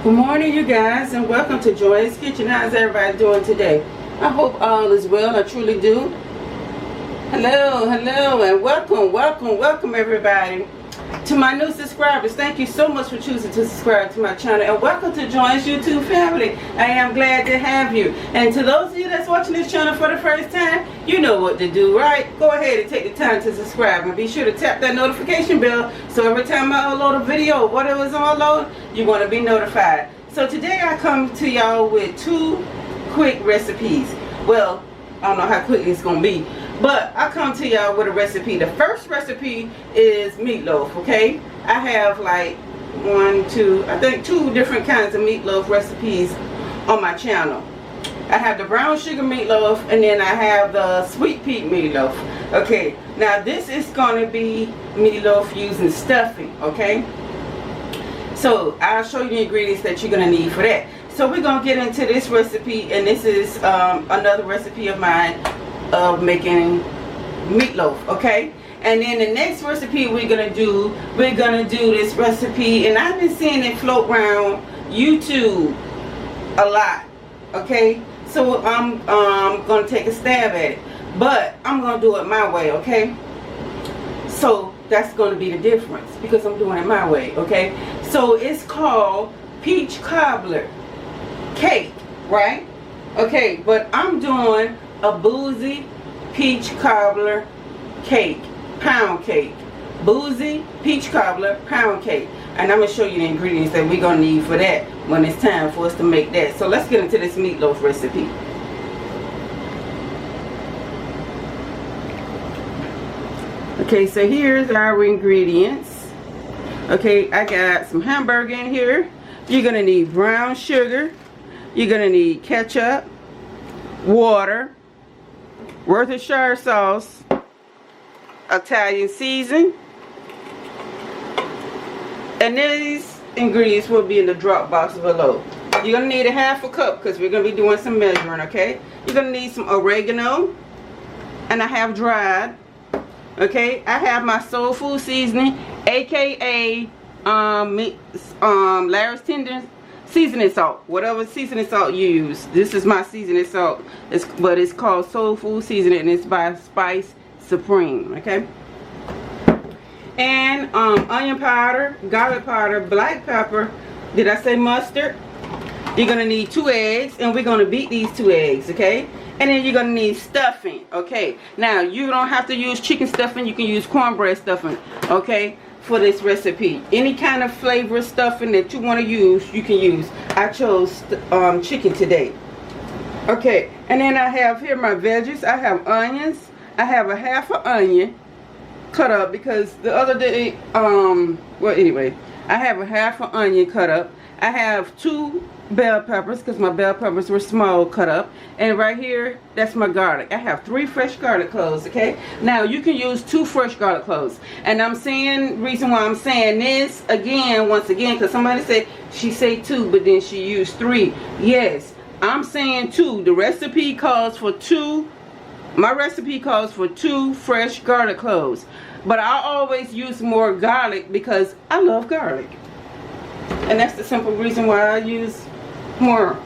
Good morning, you guys, and welcome to Joy's Kitchen. How's everybody doing today? I hope all is well. I truly do. Hello, and welcome everybody to my new subscribers. Thank you so much for choosing to subscribe to my channel, and welcome to Joy's YouTube family. I am glad to have you. And to those of you that's watching this channel for the first time, you know what to do, right? Go ahead and take the time to subscribe, and be sure to tap that notification bell so every time I upload a video, whatever is on load, you're going to be notified. So today I come to y'all with two quick recipes. Well, I don't know how quick it's going to be, but I come to y'all with a recipe. The first recipe is meatloaf, okay? I have like two different kinds of meatloaf recipes on my channel. I have the brown sugar meatloaf, and then I have the sweet pea meatloaf. Okay, now this is going to be meatloaf using stuffing, okay? So I'll show you the ingredients that you're going to need for that. So we're going to get into this recipe, and this is another recipe of mine of making meatloaf, okay? And then the next recipe we're gonna do this recipe, and I've been seeing it float around YouTube a lot, okay? So I'm gonna take a stab at it, but I'm gonna do it my way, okay? So that's gonna be the difference, because I'm doing it my way, okay? So it's called peach cobbler cake, right? Okay, but I'm doing a boozy peach cobbler cake, pound cake. Boozy peach cobbler pound cake. And I'm going to show you the ingredients that we're going to need for that when it's time for us to make that. So let's get into this meatloaf recipe. Okay, so here's our ingredients. Okay, I got some hamburger in here. You're going to need brown sugar. You're going to need ketchup, water, Worcestershire sauce, Italian season, and these ingredients will be in the drop box below. You're going to need a half a cup because we're going to be doing some measuring, okay? You're going to need some oregano, and I have dried, okay? I have my soul food seasoning, aka Larry's Tender seasoning salt, whatever seasoning salt you use. This is my seasoning salt, but it's called soul food seasoning, and it's by Spice Supreme, okay? And onion powder, garlic powder, black pepper. Did I say mustard? You're gonna need 2 eggs, and we're gonna beat these 2 eggs, okay? And then you're gonna need stuffing, okay? Now you don't have to use chicken stuffing, you can use cornbread stuffing, okay? For this recipe, any kind of flavor stuffing that you want to use, you can use. I chose chicken today. Okay, and then I have here my veggies. I have onions. I have a half an onion cut up because the other day, well, anyway, I have a half an onion cut up. I have 2 bell peppers because my bell peppers were small cut up, and right here, that's my garlic. I have 3 fresh garlic cloves, okay? Now you can use 2 fresh garlic cloves, and I'm saying, reason why I'm saying this again, once again, because somebody said she said 2 but then she used 3. Yes, I'm saying 2. The recipe calls for 2. My recipe calls for 2 fresh garlic cloves, but I always use more garlic because I love garlic, and that's the simple reason why I use more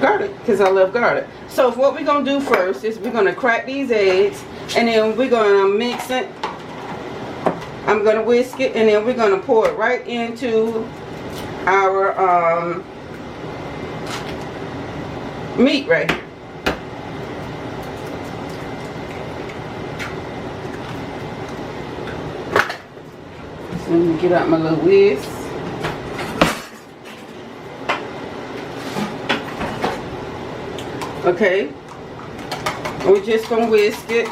garlic, because I love garlic. So what we're going to do first is we're going to crack these eggs, and then we're going to mix it. I'm going to whisk it, and then we're going to pour it right into our meat right here. So let me get out my little whisk. Okay, we're just gonna whisk it.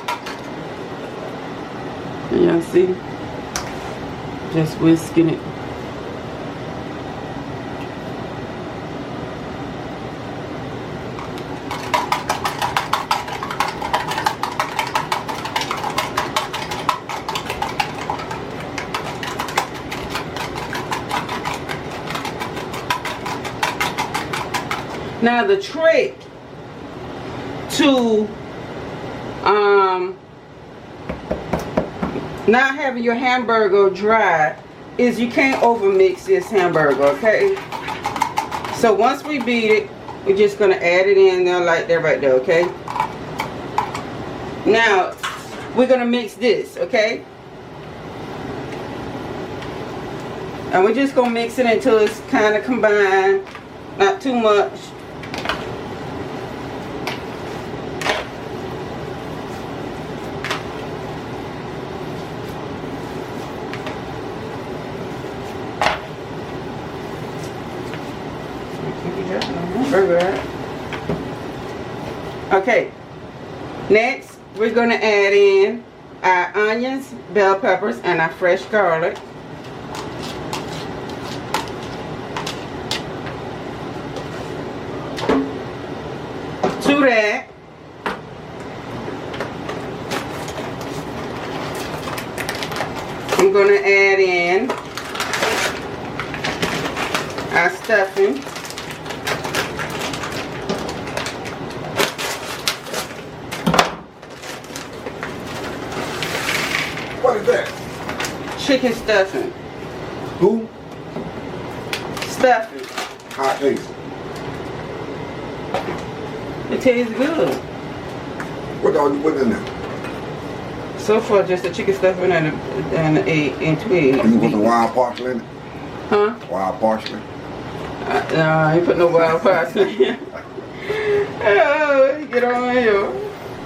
Y'all see? Just whisking it. Now the trick to not having your hamburger dry is you can't over mix this hamburger, okay? So once we beat it, we're just going to add it in there like that right there, okay? Now, we're going to mix this, okay? And we're just going to mix it until it's kind of combined, not too much. Okay, next we're going to add in our onions, bell peppers, and our fresh garlic. To that, I'm going to add in our stuffing. What is that? Chicken stuffing. Who? Stuffing. How it tastes? It tastes good. What all you put in there? So far, just the chicken stuffing and the egg and two eggs. You put the wild parsley in it? Huh? Wild parsley? No, I ain't put no wild parsley. Oh, get on here.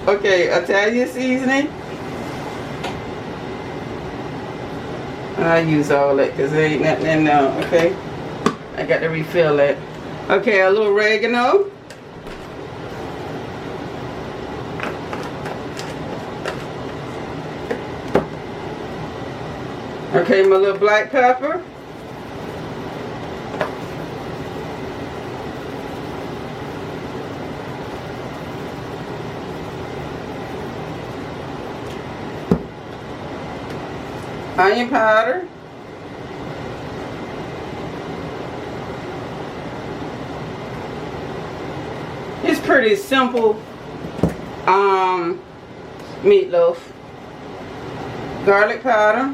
Okay, Italian seasoning. I use all that because there ain't nothing in there, okay? I got to refill that. Okay, a little oregano. Okay, my little black pepper. Onion powder. It's pretty simple meatloaf. Garlic powder.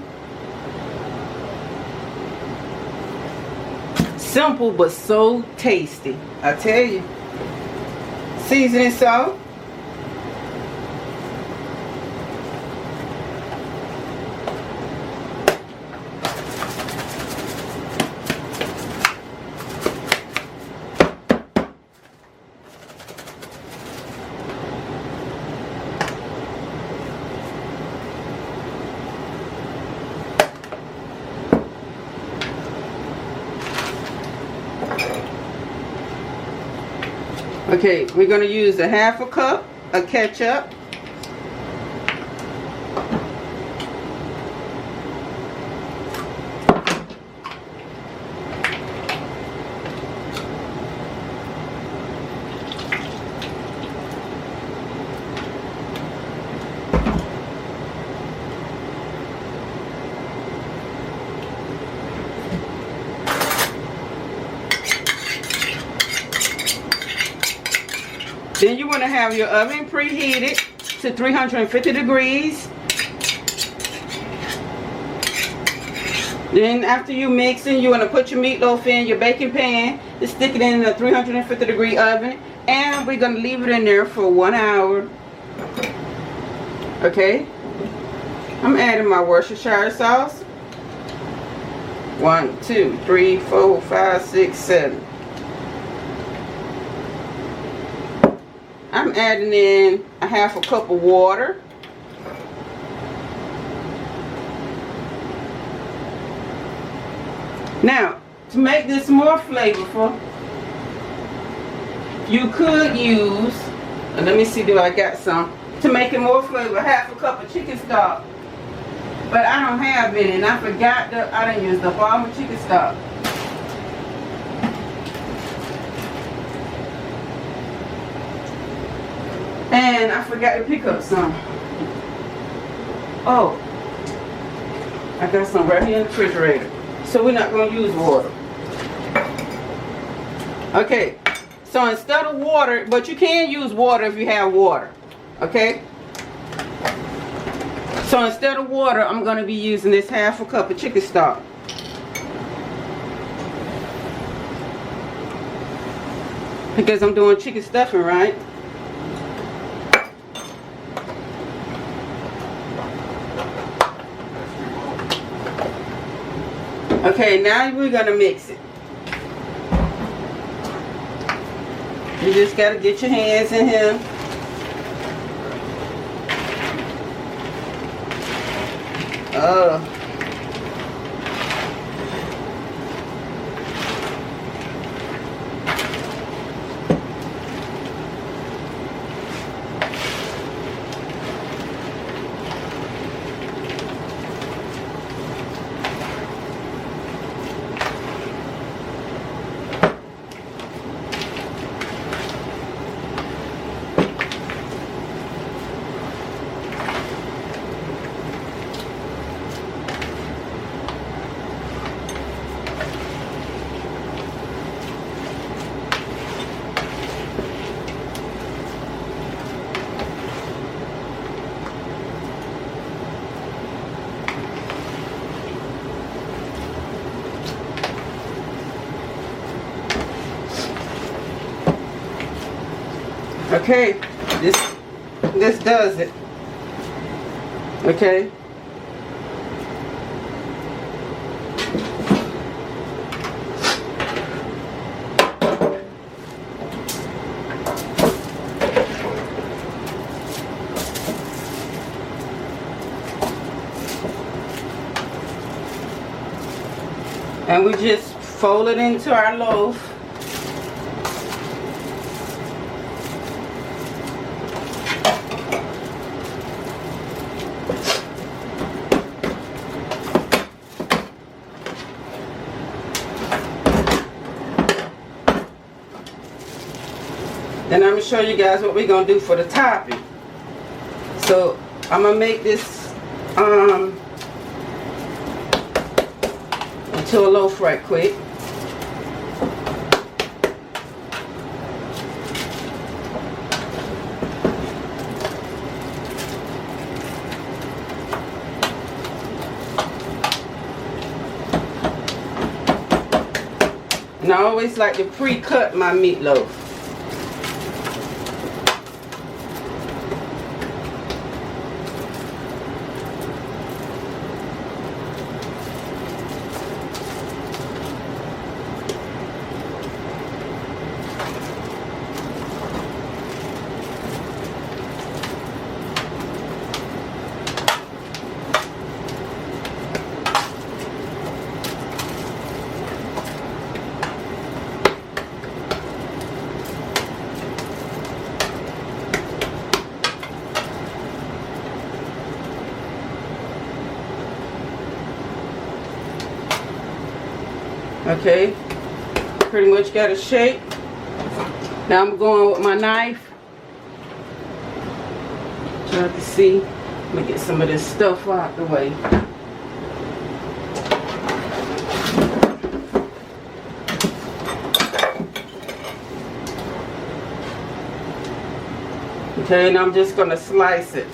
Simple but so tasty, I tell you. Seasoning salt. Okay, we're going to use a half a cup of ketchup. Then you want to have your oven preheated to 350 degrees. Then after you mixing, you want to put your meatloaf in your baking pan and stick it in the 350 degree oven. And we're going to leave it in there for 1 hour. Okay. I'm adding my Worcestershire sauce. 1, 2, 3, 4, 5, 6, 7. I'm adding in a half a cup of water. Now, to make this more flavorful, you could use, let me see, do I got some? To make it more flavor, half a cup of chicken stock. But I don't have any, and I forgot that I didn't use up all my chicken stock. And I forgot to pick up some. Oh, I got some right here in the refrigerator. So we're not going to use water. Okay, so instead of water, but you can use water if you have water. Okay? So instead of water, I'm going to be using this half a cup of chicken stock. because I'm doing chicken stuffing, right? Okay, now we're gonna mix it. You just gotta get your hands in here. Oh. Okay, this does it. Okay. And we just fold it into our loaf. And I'm going to show you guys what we're going to do for the topping. So I'm going to make this into a loaf right quick. And I always like to pre-cut my meatloaf. Okay, pretty much got a shape. Now I'm going with my knife. Try to see. Let me get some of this stuff out the way. Okay, and I'm just going to slice it.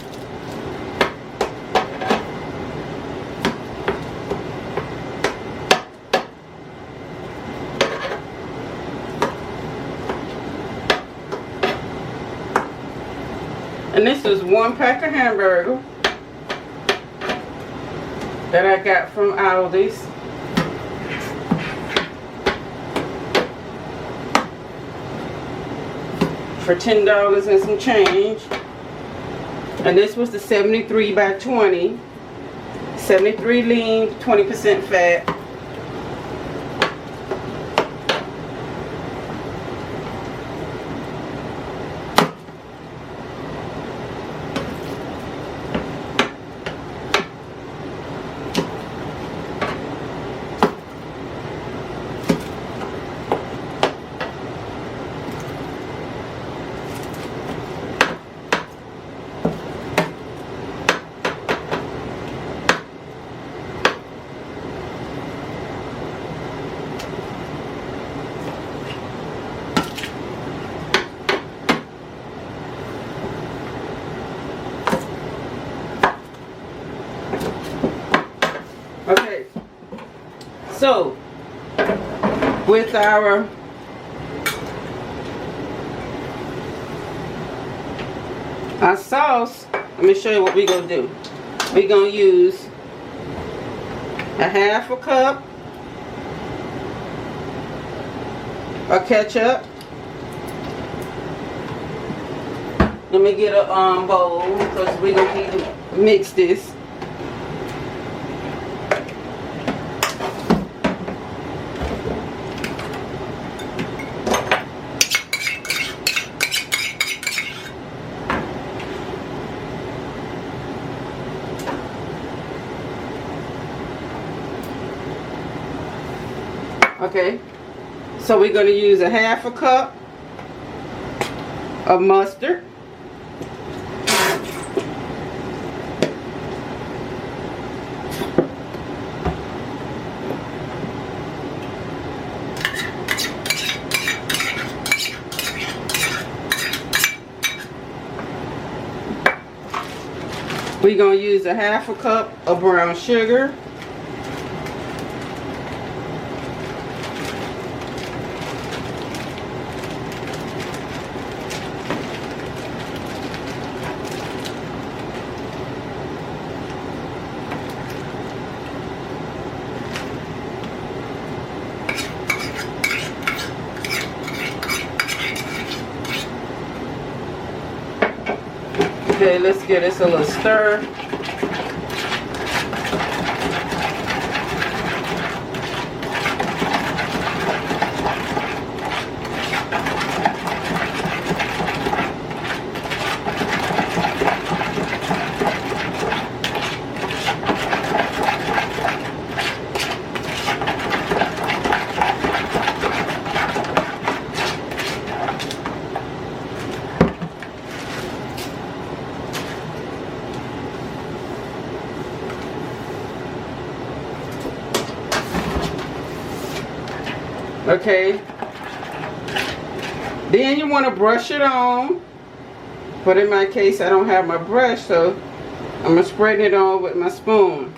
And this is 1 pack of hamburger that I got from Aldi's. For $10 and some change. And this was the 73 by 20. 73 lean, 20% fat. Okay, so with our Our sauce, let me show you what we're going to do. We're going to use a half a cup of ketchup. Let me get a bowl because we're going to need to mix this. Okay, so we're going to use a half a cup of mustard. We're going to use a half a cup of brown sugar. Okay, let's give this a little stir. Okay, then you want to brush it on, but in my case I don't have my brush, so I'm going to spread it on with my spoon.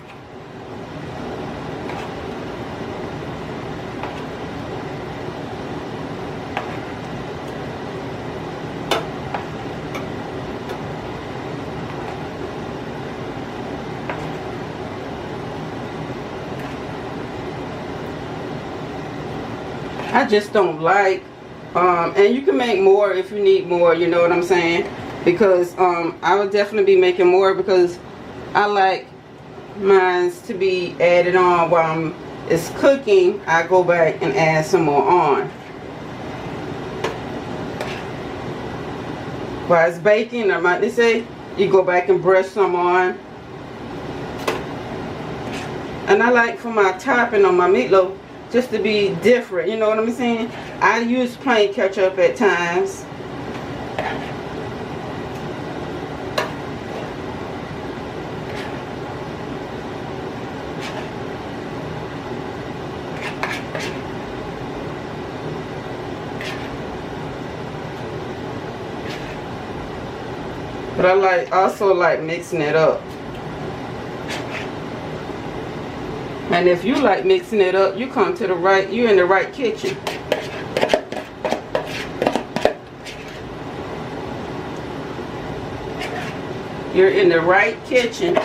I just don't like, and you can make more if you need more, you know what I'm saying? Because I would definitely be making more because I like mine to be added on while it's cooking. I go back and add some more on. While it's baking, I might say, you go back and brush some on. And I like for my topping on my meatloaf just to be different, you know what I'm saying? I use plain ketchup at times. But I also like mixing it up. And if you like mixing it up, you come to the right, you're in the right kitchen. You're in the right kitchen.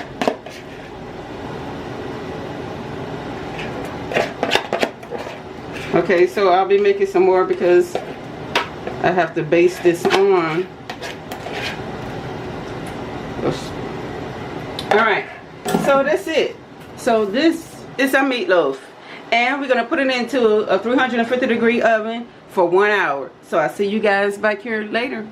Okay, so I'll be making some more because I have to base this on. Alright, so that's it. So this is our meatloaf, and we're going to put it into a 350-degree oven for 1 hour. So I'll see you guys back here later.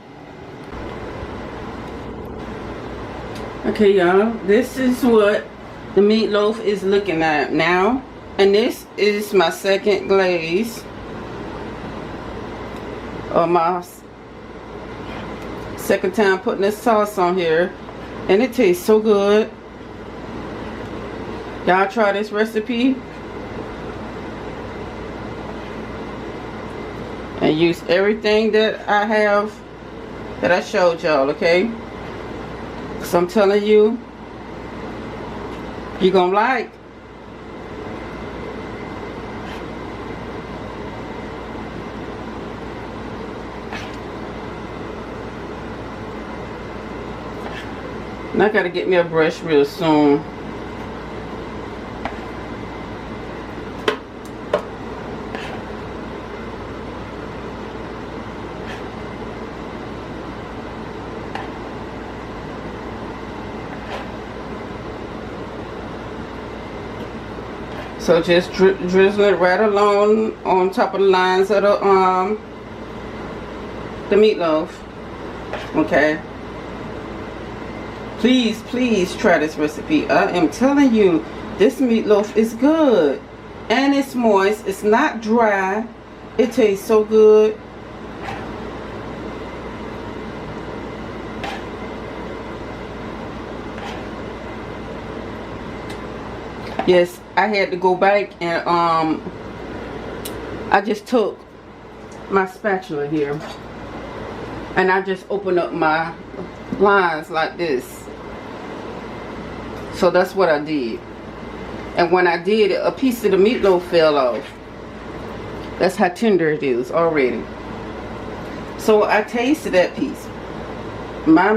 Okay, y'all, this is what the meatloaf is looking at now, and this is my second glaze, or my second time putting this sauce on here, and it tastes so good. Y'all try this recipe and use everything that I have, that I showed y'all, okay? Because I'm telling you, you're gonna like. And I gotta get me a brush real soon. So just drizzle it right along on top of the lines of the meatloaf. Okay. Please, please try this recipe. I am telling you, this meatloaf is good. And it's moist. It's not dry. It tastes so good. Yes, I had to go back and I just took my spatula here and I just opened up my lines like this. So that's what I did. And when I did it, a piece of the meatloaf fell off. That's how tender it is already. So I tasted that piece. My.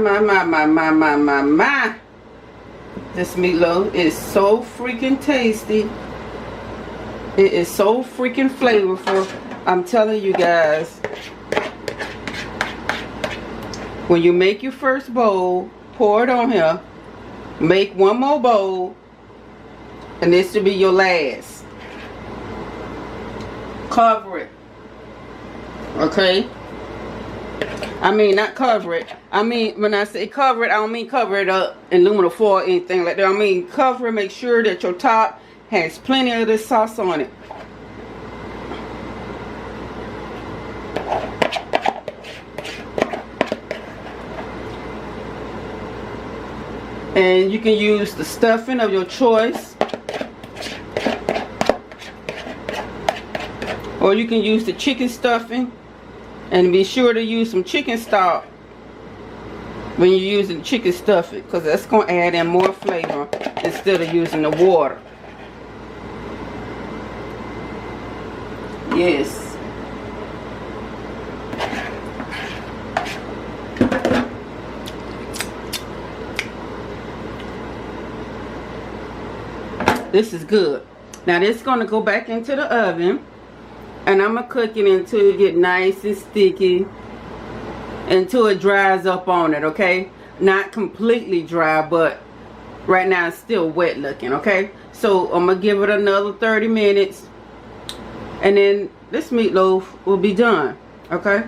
This meatloaf is so freaking tasty. It is so freaking flavorful. I'm telling you guys. When you make your first bowl, pour it on here. Make one more bowl. And this will be your last. Cover it. Okay? I mean, not cover it. I mean, when I say cover it, I don't mean cover it up in aluminum foil or anything like that. I mean, cover it, make sure that your top has plenty of this sauce on it. And you can use the stuffing of your choice. Or you can use the chicken stuffing. And be sure to use some chicken stock when you're using chicken stuffing, because that's going to add in more flavor instead of using the water. Yes. This is good. Now this is going to go back into the oven. And I'm going to cook it until it get nice and sticky. Until it dries up on it, okay? Not completely dry, but right now it's still wet looking, okay? So I'm going to give it another 30 minutes. And then this meatloaf will be done, okay?